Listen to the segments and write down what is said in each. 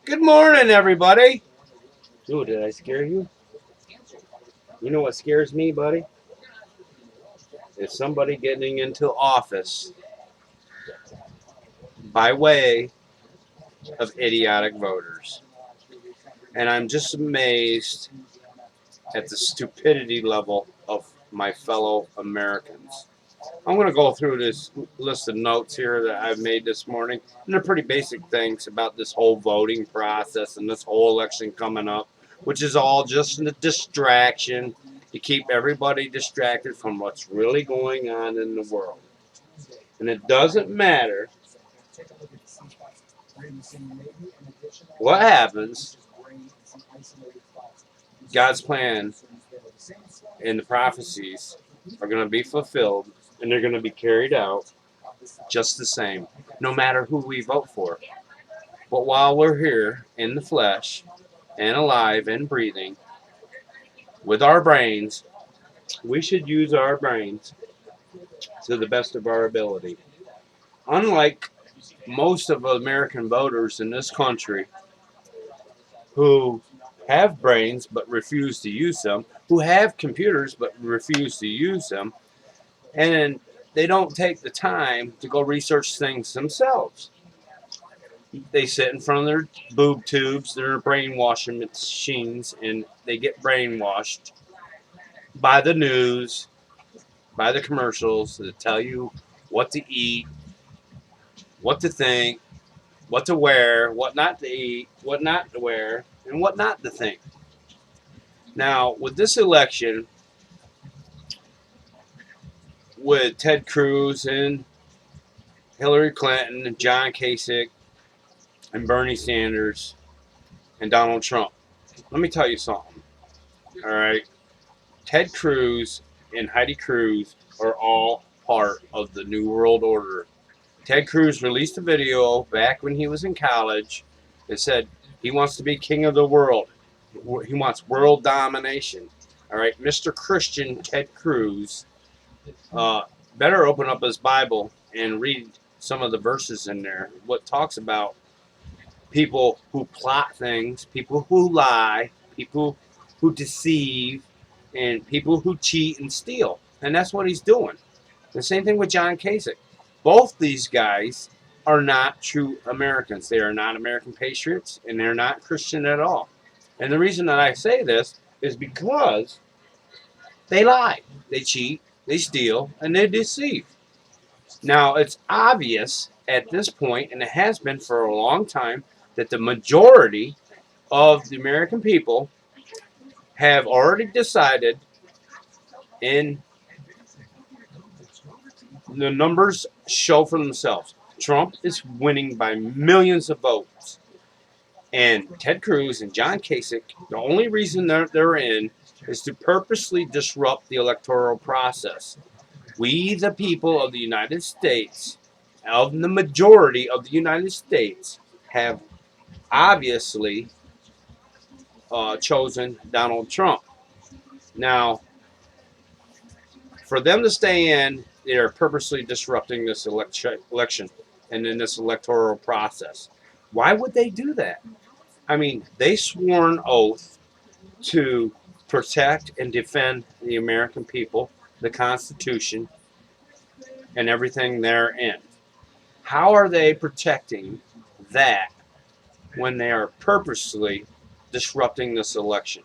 Good morning, everybody. Ooh, did I scare you? You know what scares me, buddy? Is somebody getting into office by way of idiotic voters. And I'm just amazed at the stupidity level of my fellow Americans. I'm going to go through this list of notes here that I've made this morning. And they're pretty basic things about this whole voting process and this whole election coming up, which is all just a distraction to keep everybody distracted from what's really going on in the world. And it doesn't matter what happens, God's plan and the prophecies are going to be fulfilled and they're going to be carried out just the same, no matter who we vote for. But while we're here in the flesh and alive and breathing with our brains, we should use our brains to the best of our ability. Unlike most of American voters in this country who have brains but refuse to use them, who have computers but refuse to use them, and they don't take the time to go research things themselves. They sit in front of their boob tubes, their brainwashing machines, and they get brainwashed by the news, by the commercials that tell you what to eat, what to think, what to wear, what not to eat, what not to wear, and what not to think. Now, with this election, with Ted Cruz and Hillary Clinton and John Kasich and Bernie Sanders and Donald Trump, let me tell you something. All right. Ted Cruz and Heidi Cruz are all part of the New World Order. Ted Cruz released a video back when he was in college that said he wants to be king of the world. He wants world domination. All right, Mr. Christian Ted Cruz better open up his Bible and read some of the verses in there. What talks about people who plot things, people who lie, people who deceive, and people who cheat and steal. And that's what he's doing. The same thing with John Kasich. Both these guys are not true Americans. They are not American patriots, and they're not Christian at all. And the reason that I say this is because they lie, they cheat, they steal, and they deceive. Now, it's obvious at this point, and it has been for a long time, that the majority of the American people have already decided, and the numbers show for themselves. Trump is winning by millions of votes. And Ted Cruz and John Kasich, the only reason they're in is to purposely disrupt the electoral process. We, the people of the United States, of the majority of the United States, have obviously chosen Donald Trump. Now, for them to stay in, they are purposely disrupting this election and in this electoral process. Why would they do that? I mean, they swore an oath to protect and defend the American people, the Constitution, and everything therein. How are they protecting that when they are purposely disrupting this election?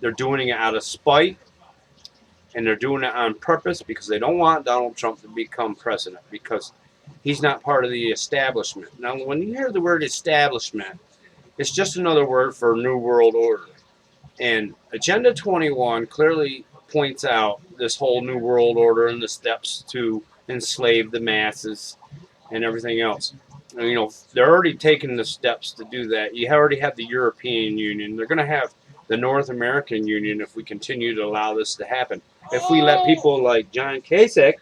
They're doing it out of spite, and they're doing it on purpose because they don't want Donald Trump to become president because he's not part of the establishment. Now, when you hear the word establishment, it's just another word for New World Order. And Agenda 21 clearly points out this whole New World Order and the steps to enslave the masses and everything else. And, you know, they're already taking the steps to do that. You already have the European Union. They're going to have the North American Union if we continue to allow this to happen. If we let people like John Kasich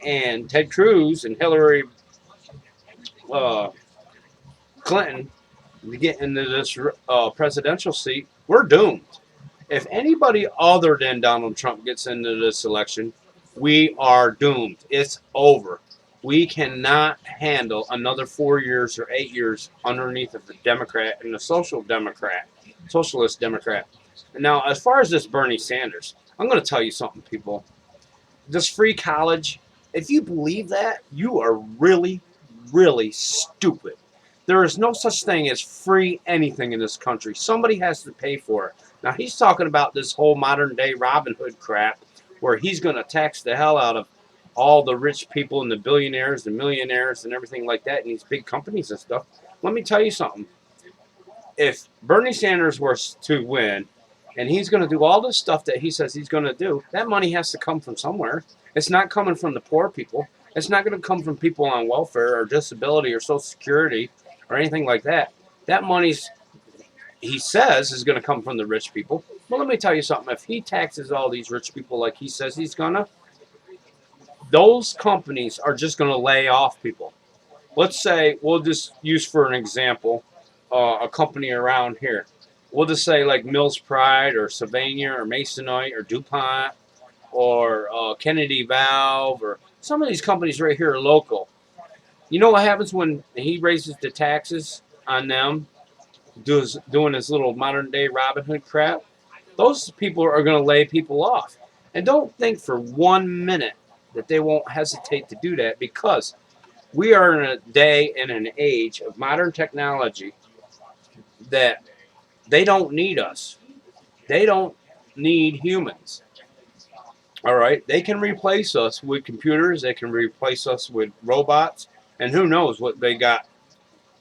and Ted Cruz and Hillary Clinton get into this presidential seat, we're doomed. If anybody other than Donald Trump gets into this election, we are doomed. It's over. We cannot handle another 4 years or 8 years underneath of a Democrat and a socialist Democrat. Now, as far as this Bernie Sanders, I'm going to tell you something, people. This free college, if you believe that, you are really, really stupid. There is no such thing as free anything in this country. Somebody has to pay for it. Now, he's talking about this whole modern day Robin Hood crap where he's going to tax the hell out of all the rich people and the billionaires, the millionaires, and everything like that, and these big companies and stuff. Let me tell you something. If Bernie Sanders were to win, and he's going to do all this stuff that he says he's going to do, that money has to come from somewhere. It's not coming from the poor people. It's not going to come from people on welfare or disability or Social Security or anything like that. That money's, he says, is going to come from the rich people. Well, let me tell you something. If he taxes all these rich people like he says he's going to, those companies are just going to lay off people. Let's say, we'll just use for an example, a company around here. We'll just say like Mills Pride or Sylvania or Masonite or DuPont or Kennedy Valve or some of these companies right here are local. You know what happens when he raises the taxes on them, doing this little modern day Robin Hood crap? Those people are going to lay people off. And don't think for 1 minute that they won't hesitate to do that, because we are in a day and an age of modern technology that they don't need us. They don't need humans. All right? They can replace us with computers. They can replace us with robots. And who knows what they got.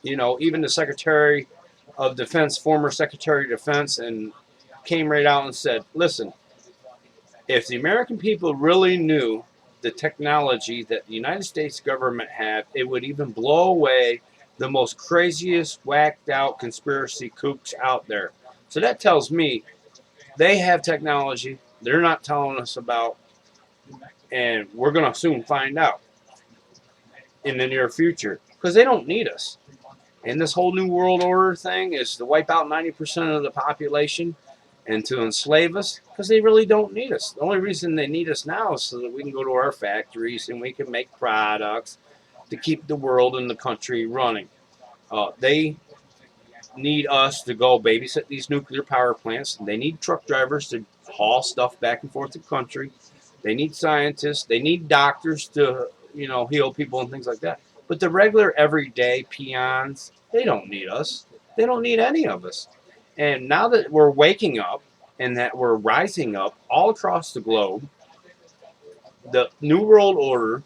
You know, even the Secretary of Defense, former Secretary of Defense, and came right out and said, listen, if the American people really knew the technology that the United States government had, it would even blow away the most craziest, whacked out conspiracy kooks out there. So that tells me they have technology they're not telling us about, and we're going to soon find out in the near future, because they don't need us. And this whole New World Order thing is to wipe out 90% of the population and to enslave us, because they really don't need us. The only reason they need us now is so that we can go to our factories and we can make products to keep the world and the country running. They need us to go babysit these nuclear power plants. They need truck drivers to haul stuff back and forth to the country. They need scientists. They need doctors to, heal people and things like that. But the regular everyday peons, they don't need us. They don't need any of us. And now that we're waking up and that we're rising up all across the globe, the New World Order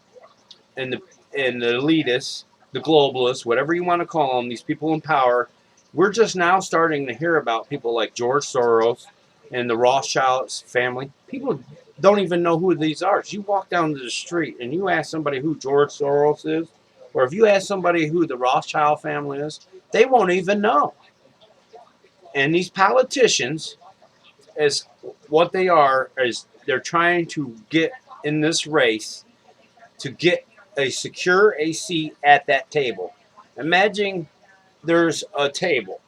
and the elitists, the globalists, whatever you want to call them, these people in power, we're just now starting to hear about people like George Soros and the Rothschild family. People don't even know who these are. If you walk down the street and you ask somebody who George Soros is, or if you ask somebody who the Rothschild family is, they won't even know. And these politicians, as what they are, is they're trying to get in this race to get a seat at that table. Imagine there's a table,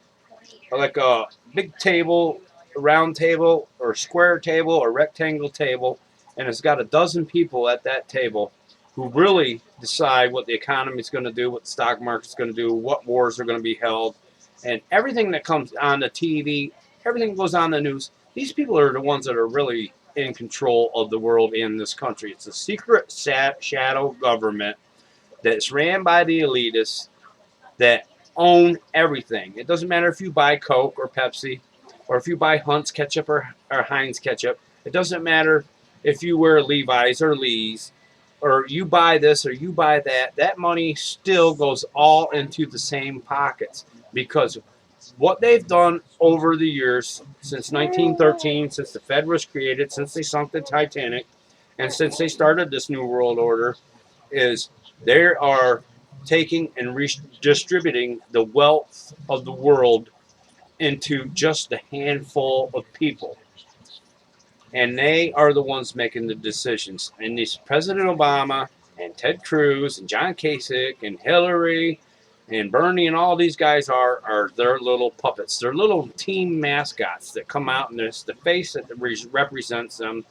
like a big table, a round table, or a square table, or rectangle table, and it's got a dozen people at that table who really decide what the economy is going to do, what the stock market's going to do, what wars are going to be held, and everything that comes on the TV, everything that goes on the news. These people are the ones that are really in control of the world in this country. It's a secret shadow government that's ran by the elitists that own everything. It doesn't matter if you buy Coke or Pepsi, or if you buy Hunt's ketchup or Heinz ketchup. It doesn't matter if you wear Levi's or Lee's, or you buy this or you buy that. That money still goes all into the same pockets, because what they've done over the years, since 1913, since the Fed was created, since they sunk the Titanic, and since they started this New World Order, is they are taking and redistributing the wealth of the world into just a handful of people. And they are the ones making the decisions. And these President Obama and Ted Cruz and John Kasich and Hillary and Bernie and all these guys are their little puppets. They're little team mascots that come out, and there's the face that represents them.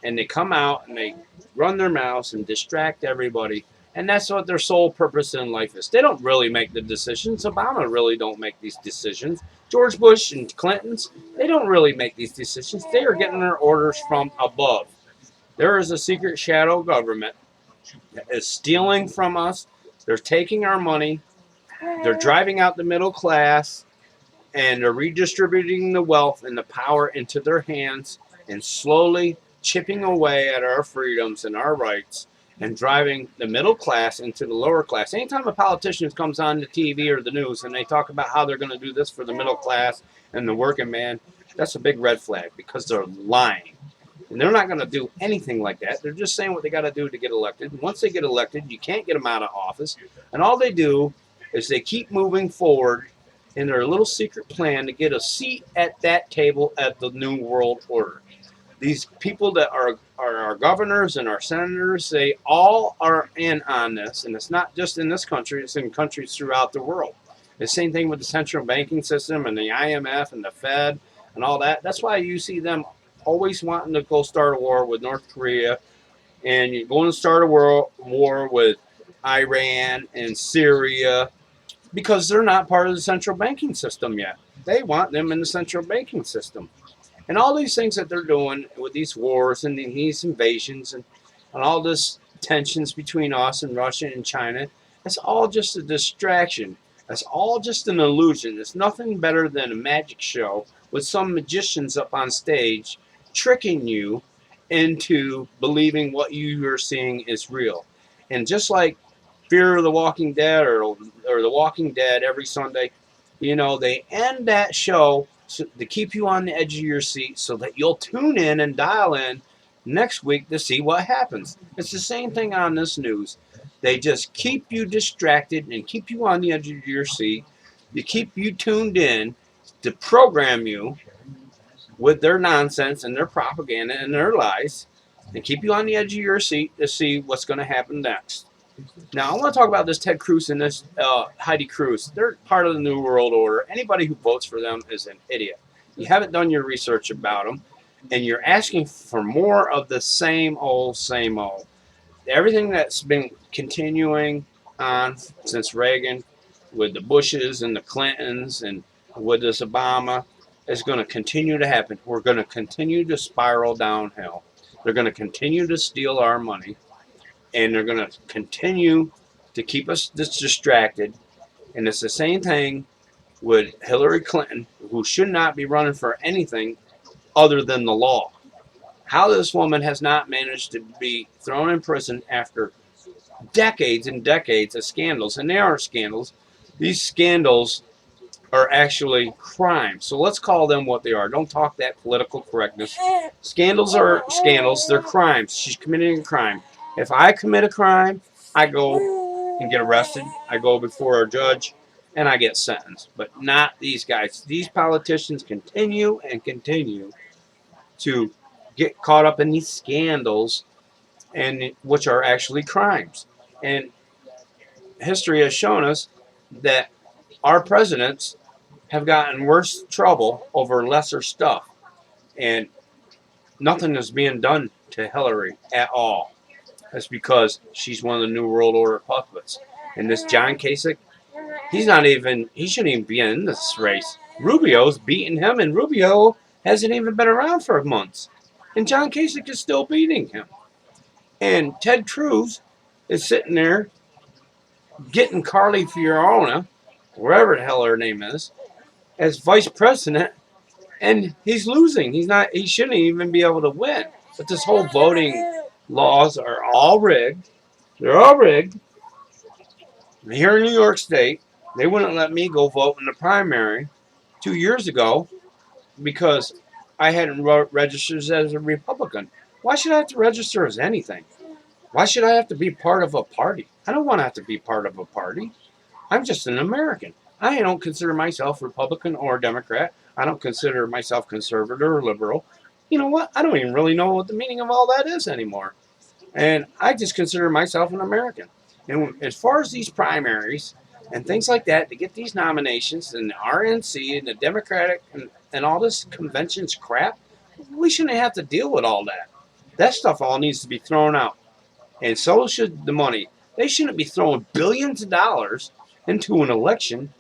And they come out and they run their mouths and distract everybody. And that's what their sole purpose in life is. They don't really make the decisions. Obama really don't make these decisions. George Bush and Clinton's, they don't really make these decisions. They are getting their orders from above. There is a secret shadow government that is stealing from us. They're taking our money. They're driving out the middle class, and they're redistributing the wealth and the power into their hands and slowly chipping away at our freedoms and our rights and driving the middle class into the lower class. Anytime a politician comes on the TV or the news and they talk about how they're going to do this for the middle class and the working man, that's a big red flag because they're lying. And they're not going to do anything like that. They're just saying what they got to do to get elected. And once they get elected, you can't get them out of office. And all they do is they keep moving forward in their little secret plan to get a seat at that table at the New World Order. These people that are our governors and our senators, they all are in on this. And it's not just in this country, it's in countries throughout the world. The same thing with the central banking system and the IMF and the Fed and all that. That's why you see them always wanting to go start a war with North Korea. And you're going to start a war with Iran and Syria because they're not part of the central banking system yet. They want them in the central banking system. And all these things that they're doing with these wars and these invasions and all this tensions between us and Russia and China, it's all just a distraction. It's all just an illusion. It's nothing better than a magic show with some magicians up on stage tricking you into believing what you are seeing is real. And just like Fear of the Walking Dead or The Walking Dead every Sunday, you know, they end that show to keep you on the edge of your seat so that you'll tune in and dial in next week to see what happens. It's the same thing on this news. They just keep you distracted and keep you on the edge of your seat. They keep you tuned in to program you with their nonsense and their propaganda and their lies and keep you on the edge of your seat to see what's going to happen next. Now, I want to talk about this Ted Cruz and this Heidi Cruz. They're part of the New World Order. Anybody who votes for them is an idiot. You haven't done your research about them, and you're asking for more of the same old, same old. Everything that's been continuing on since Reagan with the Bushes and the Clintons and with this Obama is going to continue to happen. We're going to continue to spiral downhill. They're going to continue to steal our money. And they're going to continue to keep us distracted. And it's the same thing with Hillary Clinton, who should not be running for anything other than the law. How this woman has not managed to be thrown in prison after decades and decades of scandals. And they are scandals. These scandals are actually crimes. So let's call them what they are. Don't talk that political correctness. Scandals are scandals. They're crimes. She's committing a crime. If I commit a crime, I go and get arrested. I go before a judge, and I get sentenced. But not these guys. These politicians continue and continue to get caught up in these scandals, and which are actually crimes. And history has shown us that our presidents have gotten worse trouble over lesser stuff. And nothing is being done to Hillary at all. That's because she's one of the New World Order puppets. And this John Kasich, he shouldn't even be in this race. Rubio's beating him, and Rubio hasn't even been around for months. And John Kasich is still beating him. And Ted Cruz is sitting there getting Carly Fiorina, wherever the hell her name is, as vice president, and he's losing. He shouldn't even be able to win. But this whole voting laws are all rigged. They're all rigged. Here in New York State, they wouldn't let me go vote in the primary 2 years ago because I hadn't registered as a Republican. Why should I have to register as anything? Why should I have to be part of a party? I don't want to have to be part of a party. I'm just an American. I don't consider myself Republican or Democrat. I don't consider myself conservative or liberal. You know what? I don't even really know what the meaning of all that is anymore. And I just consider myself an American. And as far as these primaries and things like that, to get these nominations and the RNC and the Democratic and all this conventions crap, we shouldn't have to deal with all that. That stuff all needs to be thrown out. And so should the money. They shouldn't be throwing billions of dollars into an election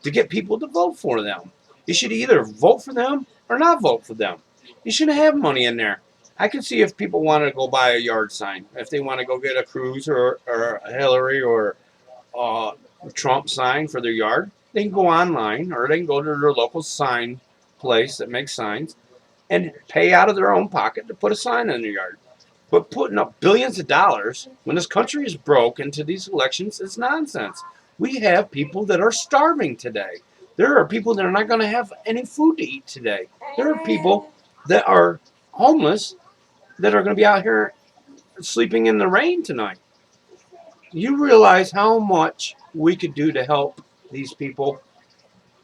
to get people to vote for them. You should either vote for them or not vote for them. You shouldn't have money in there. I can see if people want to go buy a yard sign, if they want to go get a Cruz or a Hillary or a Trump sign for their yard, they can go online or they can go to their local sign place that makes signs and pay out of their own pocket to put a sign in their yard. But putting up billions of dollars when this country is broke into these elections is nonsense. We have people that are starving today. There are people that are not going to have any food to eat today. There are people that are homeless that are going to be out here sleeping in the rain tonight. You realize how much we could do to help these people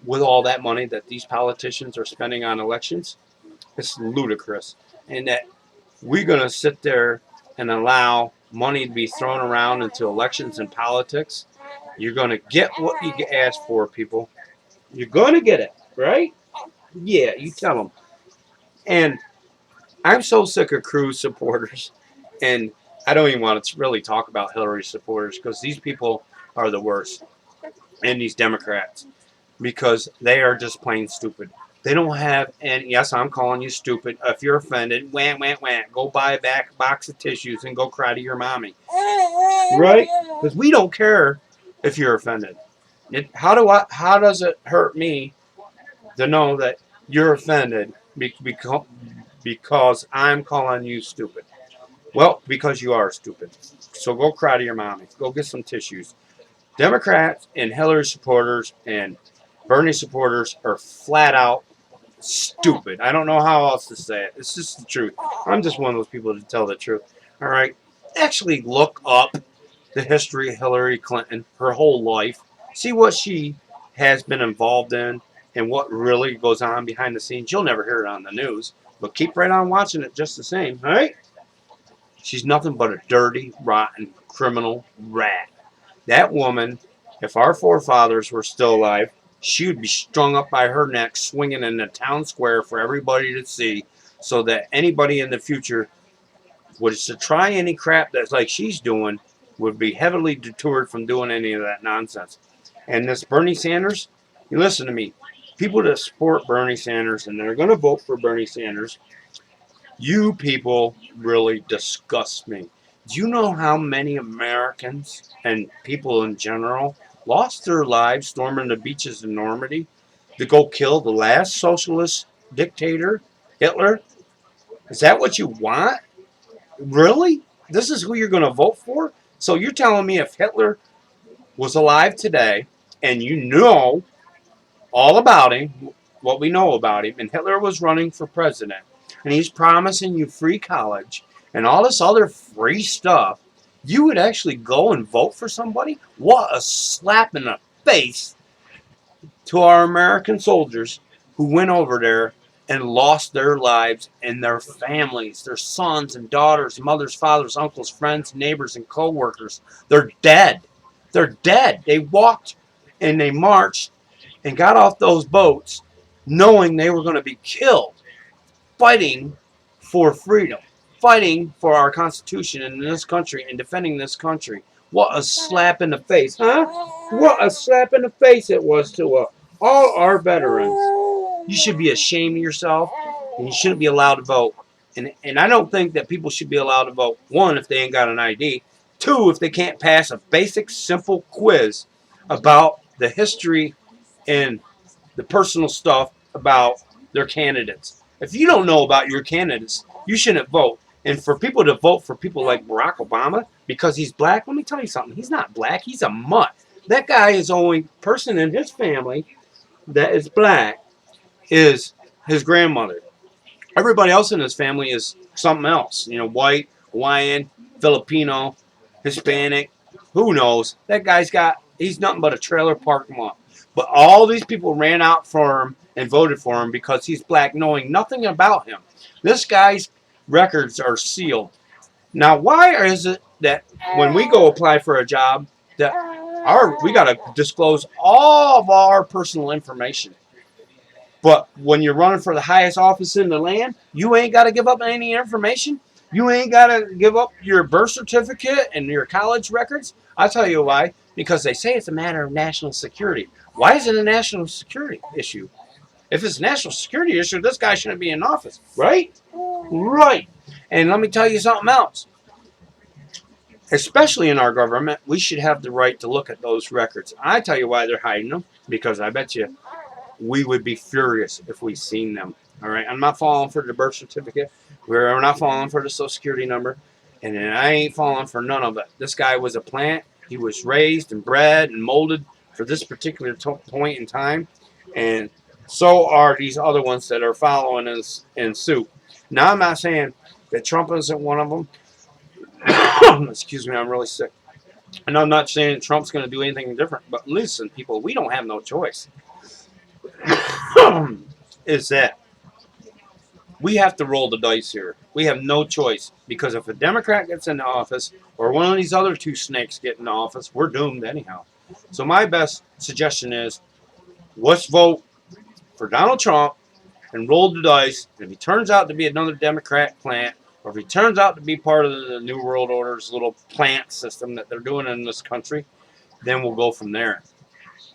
with all that money that these politicians are spending on elections? It's ludicrous. And that we're going to sit there and allow money to be thrown around into elections and politics. You're going to get what you ask for, people. You're going to get it, right? Yeah, you tell them. And I'm so sick of Cruz supporters. And I don't even want to really talk about Hillary supporters because these people are the worst. And these Democrats. Because they are just plain stupid. They don't have any. Yes, I'm calling you stupid. If you're offended, wham, wham, wham. Go buy a box of tissues and go cry to your mommy. Right? Because we don't care if you're offended. How does it hurt me to know that you're offended because I'm calling you stupid? Well, because you are stupid. So go cry to your mommy. Go get some tissues. Democrats and Hillary supporters and Bernie supporters are flat out stupid. I don't know how else to say it. It's just the truth. I'm just one of those people to tell the truth. All right. Actually look up the history of Hillary Clinton, her whole life. See what she has been involved in and what really goes on behind the scenes. You'll never hear it on the news, but keep right on watching it just the same. All right? She's nothing but a dirty, rotten, criminal rat. That woman, if our forefathers were still alive, she would be strung up by her neck, swinging in the town square for everybody to see, so that anybody in the future was to try any crap that's like she's doing would be heavily deterred from doing any of that nonsense. And this Bernie Sanders, you listen to me. People that support Bernie Sanders and they're going to vote for Bernie Sanders, you people really disgust me. Do you know how many Americans and people in general lost their lives storming the beaches of Normandy to go kill the last socialist dictator, Hitler? Is that what you want? Really? This is who you're going to vote for? So you're telling me if Hitler was alive today and you know all about him, what we know about him, and Hitler was running for president, and he's promising you free college and all this other free stuff, you would actually go and vote for somebody? What a slap in the face to our American soldiers who went over there and lost their lives and their families, their sons and daughters, mothers, fathers, uncles, friends, neighbors, and co-workers. They're dead. They're dead. They walked and they marched and got off those boats knowing they were going to be killed, fighting for freedom, fighting for our Constitution in this country and defending this country. What a slap in the face, huh? What a slap in the face it was to all our veterans. You should be ashamed of yourself, and you shouldn't be allowed to vote. And I don't think that people should be allowed to vote, one, if they ain't got an ID, two, if they can't pass a basic, simple quiz about the history and the personal stuff about their candidates. If you don't know about your candidates, you shouldn't vote. And for people to vote for people like Barack Obama because he's black, let me tell you something. He's not black. He's a mutt. That guy is the only person in his family that is black is his grandmother. Everybody else in his family is something else. You know, white, Hawaiian, Filipino, Hispanic. Who knows? That guy's he's nothing but a trailer park mutt. But all these people ran out for him and voted for him because he's black, knowing nothing about him. This guy's records are sealed. Now, why is it that when we go apply for a job, that we got to disclose all of our personal information? But when you're running for the highest office in the land, you ain't got to give up any information? You ain't got to give up your birth certificate and your college records. I'll tell you why. Because they say it's a matter of national security. Why is it a national security issue? If it's a national security issue, this guy shouldn't be in office, right? Right. And let me tell you something else. Especially in our government, we should have the right to look at those records. I tell you why they're hiding them. Because I bet you we would be furious if we seen them. All right, I'm not falling for the birth certificate. We're not falling for the social security number, and I ain't falling for none of it. This guy was a plant. He was raised and bred and molded for this particular point in time, and so are these other ones that are following us in suit. Now, I'm not saying that Trump isn't one of them. Excuse me, I'm really sick. And I'm not saying Trump's going to do anything different. But listen, people, we don't have no choice. Is that we have to roll the dice here. We have no choice because if a Democrat gets into office or one of these other two snakes get into office, we're doomed anyhow. So my best suggestion is let's vote for Donald Trump and roll the dice. And if he turns out to be another Democrat plant, or if he turns out to be part of the New World Order's little plant system that they're doing in this country, then we'll go from there.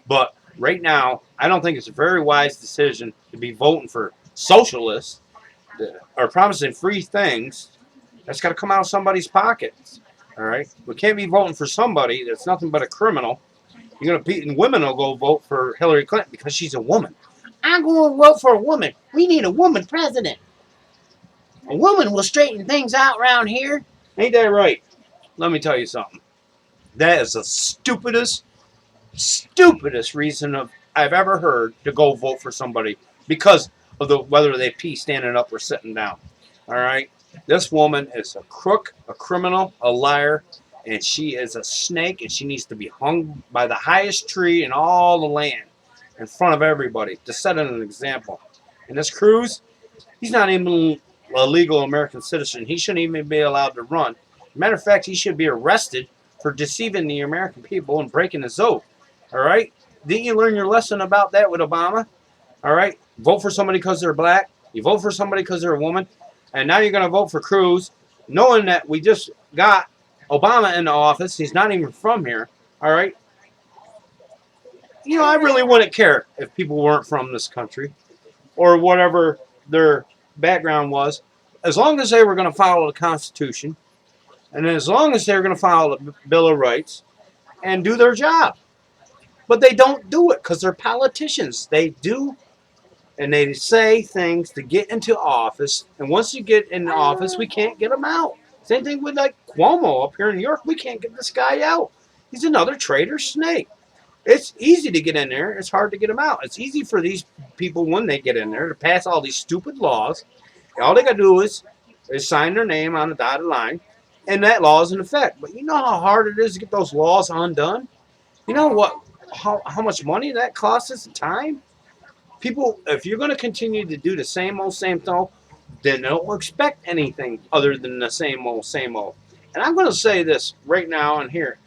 But right now, I don't think it's a very wise decision to be voting for socialists that are promising free things. That's got to come out of somebody's pockets. All right? We can't be voting for somebody that's nothing but a criminal. You're going to and women will go vote for Hillary Clinton because she's a woman. I'm going to vote for a woman. We need a woman president. A woman will straighten things out around here. Ain't that right? Let me tell you something. That is the stupidest reason I've ever heard to go vote for somebody because of whether they pee standing up or sitting down. All right? This woman is a crook, a criminal, a liar, and she is a snake, and she needs to be hung by the highest tree in all the land in front of everybody to set an example. And this Cruz, he's not even a legal American citizen. He shouldn't even be allowed to run. Matter of fact, he should be arrested for deceiving the American people and breaking his oath. All right? Didn't you learn your lesson about that with Obama? All right? Vote for somebody because they're black. You vote for somebody because they're a woman. And now you're going to vote for Cruz, knowing that we just got Obama in the office. He's not even from here. All right? You know, I really wouldn't care if people weren't from this country or whatever their background was, as long as they were going to follow the Constitution and as long as they were going to follow the Bill of Rights and do their job. But they don't do it because they're politicians. They do, and they say things to get into office. And once you get in office, we can't get them out. Same thing with like Cuomo up here in New York. We can't get this guy out. He's another traitor snake. It's easy to get in there. It's hard to get them out. It's easy for these people when they get in there to pass all these stupid laws. All they got to do is sign their name on the dotted line, and that law is in effect. But you know how hard it is to get those laws undone? You know what? How much money that costs us time? People, if you're going to continue to do the same old, then don't expect anything other than the same old, same old. And I'm going to say this right now and here,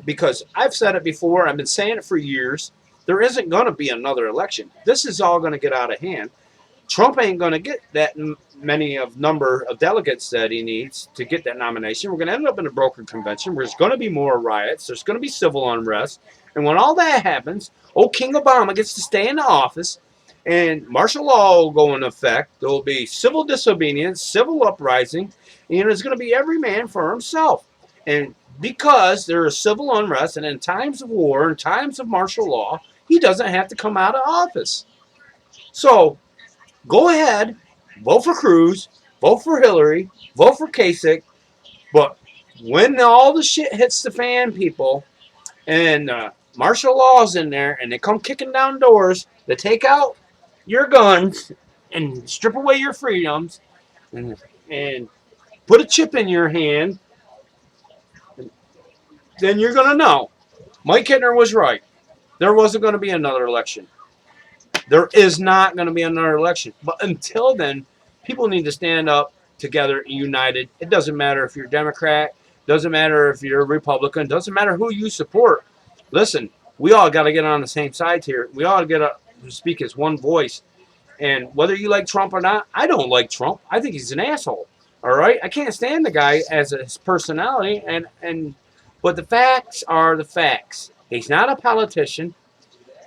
because I've said it before. I've been saying it for years. There isn't going to be another election. This is all going to get out of hand. Trump ain't going to get that many number of delegates that he needs to get that nomination. We're going to end up in a brokered convention. There's going to be more riots. There's going to be civil unrest. And when all that happens, old King Obama gets to stay in the office, and martial law will go into effect. There will be civil disobedience, civil uprising, and it's going to be every man for himself. And because there is civil unrest, and in times of war, in times of martial law, he doesn't have to come out of office. So go ahead, vote for Cruz, vote for Hillary, vote for Kasich, but when all the shit hits the fan, people, and martial law's in there, and they come kicking down doors to take out your guns and strip away your freedoms and put a chip in your hand, then you're going to know. Mike Hittner was right. There wasn't going to be another election. There is not going to be another election. But until then, people need to stand up together, united. It doesn't matter if you're Democrat. Doesn't matter if you're a Republican. Doesn't matter who you support. Listen, we all got to get on the same side here. We all got to speak as one voice. And whether you like Trump or not, I don't like Trump. I think he's an asshole. All right, I can't stand the guy as his personality, but the facts are the facts. He's not a politician.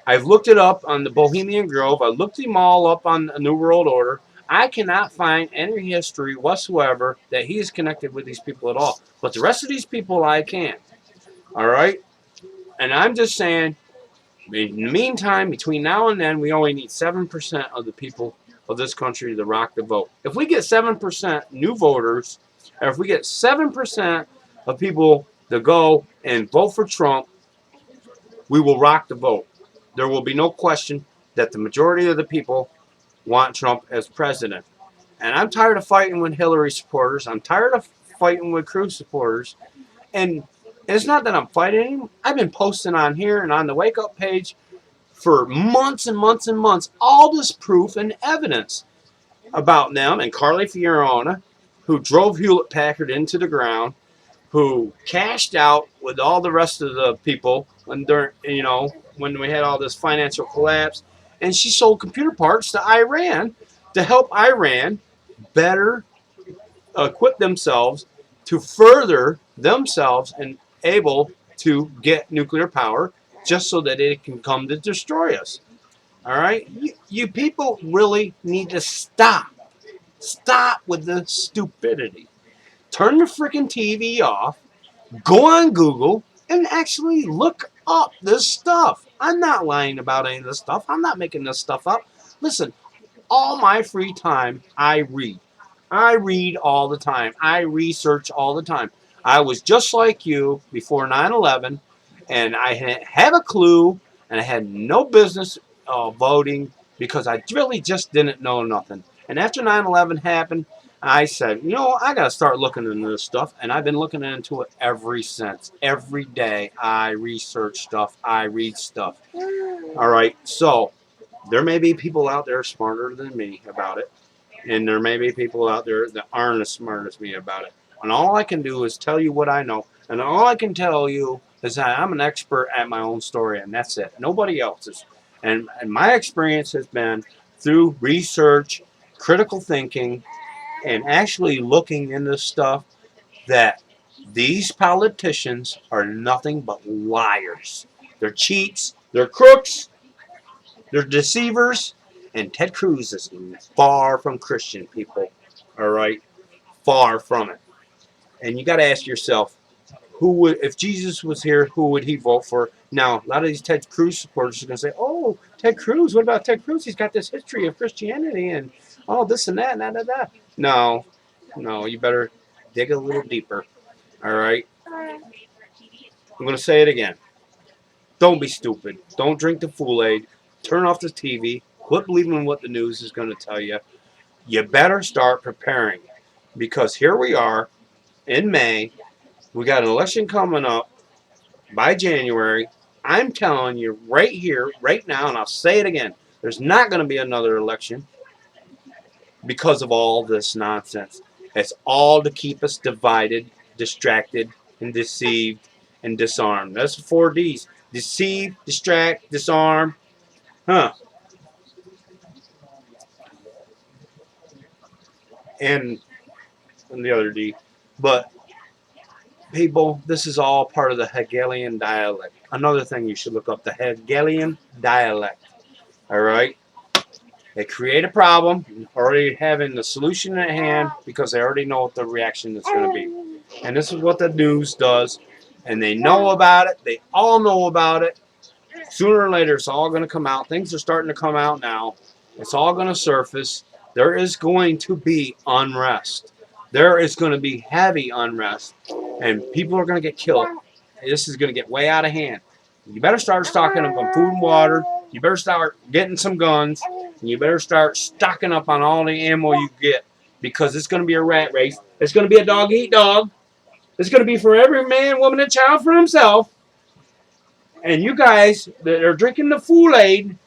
I've looked it up on the Bohemian Grove. I looked him all up on the New World Order. I cannot find any history whatsoever that he is connected with these people at all. But the rest of these people, I can. All right, and I'm just saying. In the meantime, between now and then, we only need 7% of the people of this country to rock the vote. If we get 7% new voters, or if we get 7% of people to go and vote for Trump, we will rock the vote. There will be no question that the majority of the people want Trump as president. And I'm tired of fighting with Hillary supporters. I'm tired of fighting with Cruz supporters. And it's not that I'm fighting him. I've been posting on here and on the Wake Up page for months and months and months, all this proof and evidence about them and Carly Fiorina, who drove Hewlett Packard into the ground, who cashed out with all the rest of the people when when we had all this financial collapse, and she sold computer parts to Iran to help Iran better equip themselves to further themselves and able to get nuclear power just so that it can come to destroy us. All right? You people really need to stop. Stop with the stupidity. Turn the freaking TV off, go on Google, and actually look up this stuff. I'm not lying about any of this stuff. I'm not making this stuff up. Listen, all my free time, I read. I read all the time. I research all the time. I was just like you before 9/11, and I didn't have a clue, and I had no business voting because I really just didn't know nothing. And after 9/11 happened, I said, I got to start looking into this stuff, and I've been looking into it ever since. Every day, I research stuff. I read stuff. All right, so there may be people out there smarter than me about it. And there may be people out there that aren't as smart as me about it. And all I can do is tell you what I know. And all I can tell you is that I'm an expert at my own story, and that's it. Nobody else's. And my experience has been through research, critical thinking, and actually looking into stuff that these politicians are nothing but liars. They're cheats. They're crooks. They're deceivers. And Ted Cruz is far from Christian, people. All right? Far from it. And you got to ask yourself, if Jesus was here, who would he vote for? Now, a lot of these Ted Cruz supporters are going to say, oh, Ted Cruz, what about Ted Cruz? He's got this history of Christianity and this and that and that and that. No, you better dig a little deeper. All right? I'm going to say it again. Don't be stupid. Don't drink the Kool-Aid. Turn off the TV. Quit believing in what the news is going to tell you. You better start preparing, because here we are in May. We got an election coming up by January. I'm telling you right here, right now, and I'll say it again, there's not going to be another election because of all this nonsense. It's all to keep us divided, distracted, and deceived and disarmed. That's the 4 Ds. Deceive, distract, disarm. And the other D. But people, this is all part of the Hegelian dialect. Another thing you should look up, the Hegelian dialect. All right? They create a problem, already having the solution at hand because they already know what the reaction is going to be. And this is what the news does. And they know about it. They all know about it. Sooner or later, it's all going to come out. Things are starting to come out now. It's all going to surface. There is going to be unrest. There is going to be heavy unrest. And people are going to get killed. This is going to get way out of hand. You better start stocking up on food and water. You better start getting some guns. And you better start stocking up on all the ammo you get. Because it's going to be a rat race. It's going to be a dog-eat-dog. It's going to be for every man, woman, and child for himself. And you guys that are drinking the Kool-Aid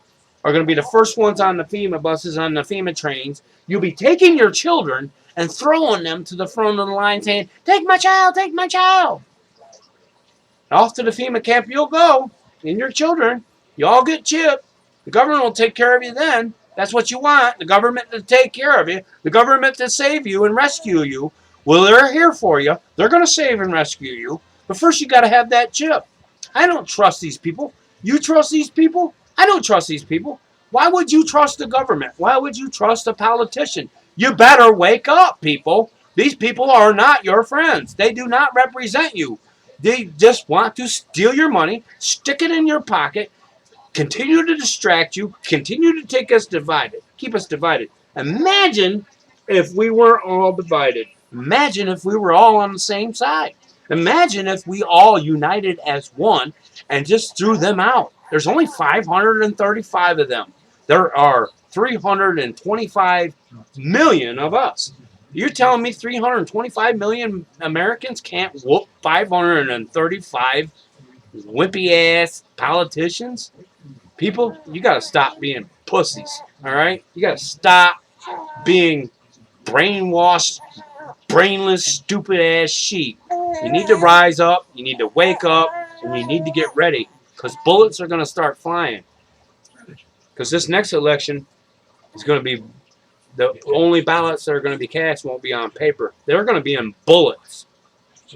are going to be the first ones on the FEMA buses, on the FEMA trains. You'll be taking your children and throwing them to the front of the line saying, take my child, take my child. Off to the FEMA camp you'll go, and your children. You all get chipped. The government will take care of you then. That's what you want. The government to take care of you. The government to save you and rescue you. Well, they're here for you. They're going to save and rescue you. But first, you got to have that chip. I don't trust these people. You trust these people? I don't trust these people. Why would you trust the government? Why would you trust a politician? You better wake up, people. These people are not your friends. They do not represent you. They just want to steal your money, stick it in your pocket, continue to distract you, continue to take us divided, keep us divided. Imagine if we were all divided. Imagine if we were all on the same side. Imagine if we all united as one and just threw them out. There's only 535 of them. There are 325 million of us. You're telling me 325 million Americans can't whoop 535 wimpy ass politicians? People, you got to stop being pussies, all right? You got to stop being brainwashed, brainless, stupid-ass sheep. You need to rise up, you need to wake up, and you need to get ready because bullets are going to start flying. Because this next election is going to be the only ballots that are going to be cast won't be on paper. They're going to be in bullets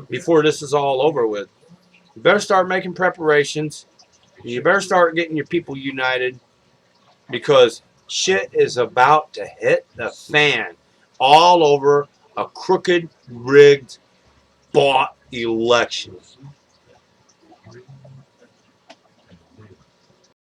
before this is all over with. You better start making preparations. You better start getting your people united because shit is about to hit the fan all over a crooked, rigged, bought election.